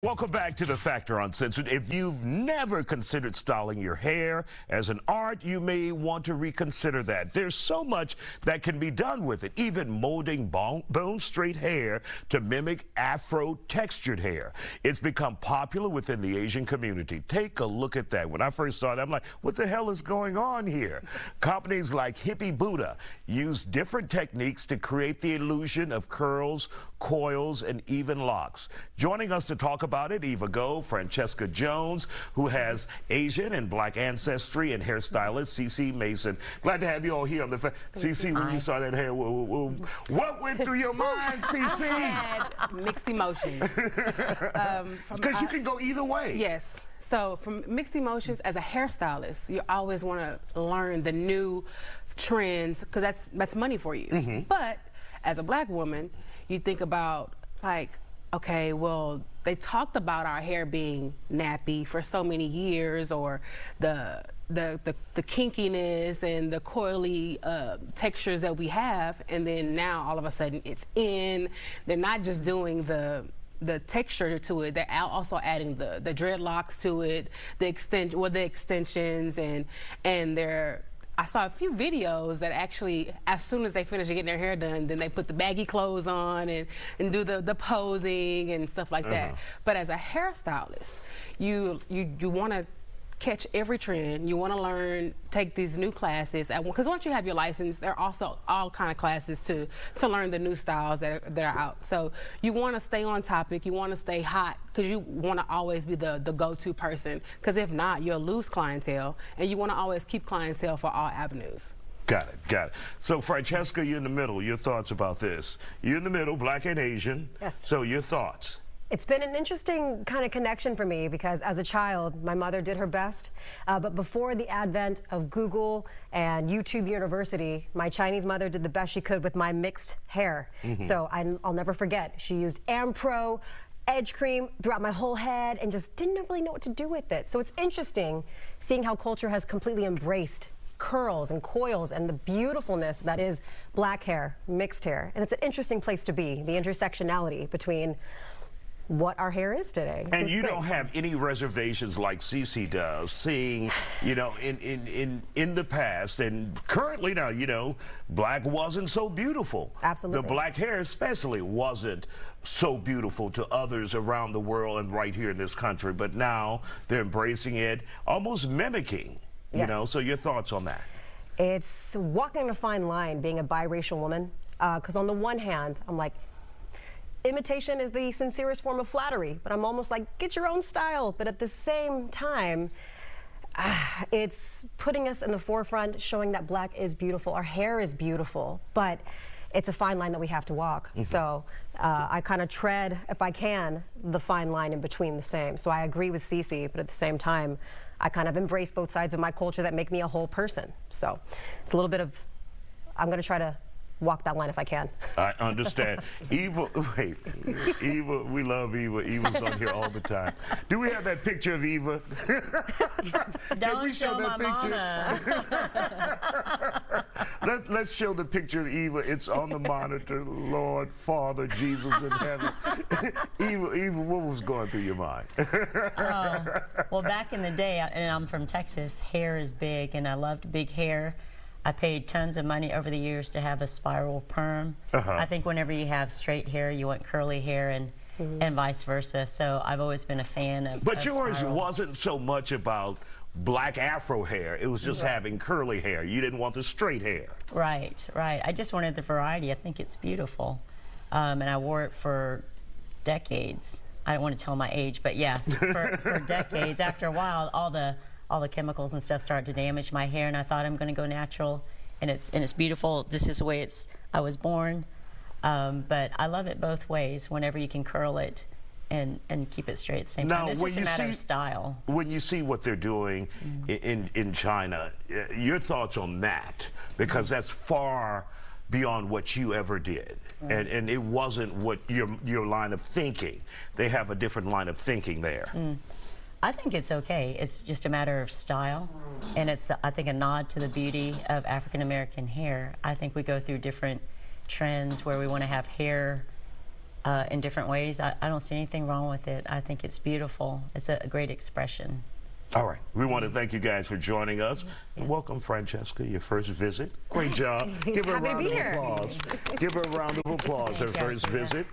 Welcome back to The Factor Uncensored. If you've never considered styling your hair as an art, you may want to reconsider that. There's so much that can be done with it, even molding bone straight hair to mimic Afro-textured hair. It's become popular within the Asian community. Take a look at that. When I first saw it, I'm like, what the hell is going on here? Companies like Hippie Buddha use different techniques to create the illusion of curls, coils, and even locks. Joining us to talk about it, Eva Go, Francesca Jones, who has Asian and Black ancestry, and hairstylist Cece Mason. Glad to have you all here on the Cece, when you saw that hair, what went through your mind, Cece? I had mixed emotions. Because you can go either way. Yes. So from mixed emotions, as a hairstylist, you always want to learn the new trends, because that's money for you. But as a Black woman, you think about, like, okay, well, they talked about our hair being nappy for so many years, or the kinkiness and the coily textures that we have, and then now all of a sudden it's in. They're not just doing the texture to it, they're also adding the dreadlocks to it, the extensions, and they're, I saw a few videos that actually, as soon as they finish getting their hair done, then they put the baggy clothes on and do the posing and stuff like that. But as a hairstylist, you want to catch every trend. You want to learn, take these new classes, because once you have your license, there are also all kind of classes to learn the new styles that are out. So you want to stay on topic, you want to stay hot, because you want to always be the go-to person, because if not, you'll lose clientele, and you want to always keep clientele for all avenues. Got it. So Francesca, you're in the middle. Your thoughts about this? You're in the middle, Black and Asian. Yes. So your thoughts? It's been an interesting kind of connection for me, because as a child, my mother did her best. But before the advent of Google and YouTube University, my Chinese mother did the best she could with my mixed hair. So I'll never forget. She used Ampro edge cream throughout my whole head and just didn't really know what to do with it. So it's interesting seeing how culture has completely embraced curls and coils and the beautifulness that is Black hair, mixed hair. And it's an interesting place to be, the intersectionality between what our hair is today. And you don't have any reservations like Cece does, seeing, you know, in the past and currently now, you know, Black wasn't so beautiful. Absolutely. The Black hair especially wasn't so beautiful to others around the world and right here in this country, but now they're embracing it, almost mimicking, you know. So your thoughts on that? It's walking a fine line being a biracial woman, because on the one hand, I'm like, imitation is the sincerest form of flattery, but I'm almost like, get your own style. But at the same time, it's putting us in the forefront, showing that Black is beautiful, our hair is beautiful, but it's a fine line that we have to walk. So I kind of tread, if I can, the fine line in between the same. So I agree with Cece, but at the same time, I kind of embrace both sides of my culture that make me a whole person. So it's a little bit of, I'm going to try to walk that line if I can. I understand. Eva, wait, Eva, we love Eva. Eva's on here all the time. Do we have that picture of Eva? Don't we show that picture? Let's show the picture of Eva. It's on the monitor. Lord, Father, Jesus in heaven. Eva, what was going through your mind? Well, back in the day, and I'm from Texas, hair is big, and I loved big hair. I paid tons of money over the years to have a spiral perm. I think whenever you have straight hair, you want curly hair, and vice versa. So I've always been a fan of But yours spiral. wasn't so much about Black Afro hair. It was just having curly hair. You didn't want the straight hair. Right. I just wanted the variety. I think it's beautiful. And I wore it for decades. I don't want to tell my age, but yeah, for decades. After a while, all the chemicals and stuff started to damage my hair, and I thought, I'm going to go natural, and it's beautiful. This is the way I was born, but I love it both ways. Whenever you can curl it and keep it straight at the same time. It's just a matter of style. When you see what they're doing in China, your thoughts on that, because that's far beyond what you ever did, and it wasn't what your line of thinking. They have a different line of thinking there. I think it's okay. It's just a matter of style, and it's, I think, a nod to the beauty of African American hair. I think we go through different trends where we want to have hair in different ways. I don't see anything wrong with it. I think it's beautiful. It's a great expression. All right. We want to thank you guys for joining us. And welcome, Francesca, your first visit. Great job. Give her a round of applause. Give her a round of applause, her first visit.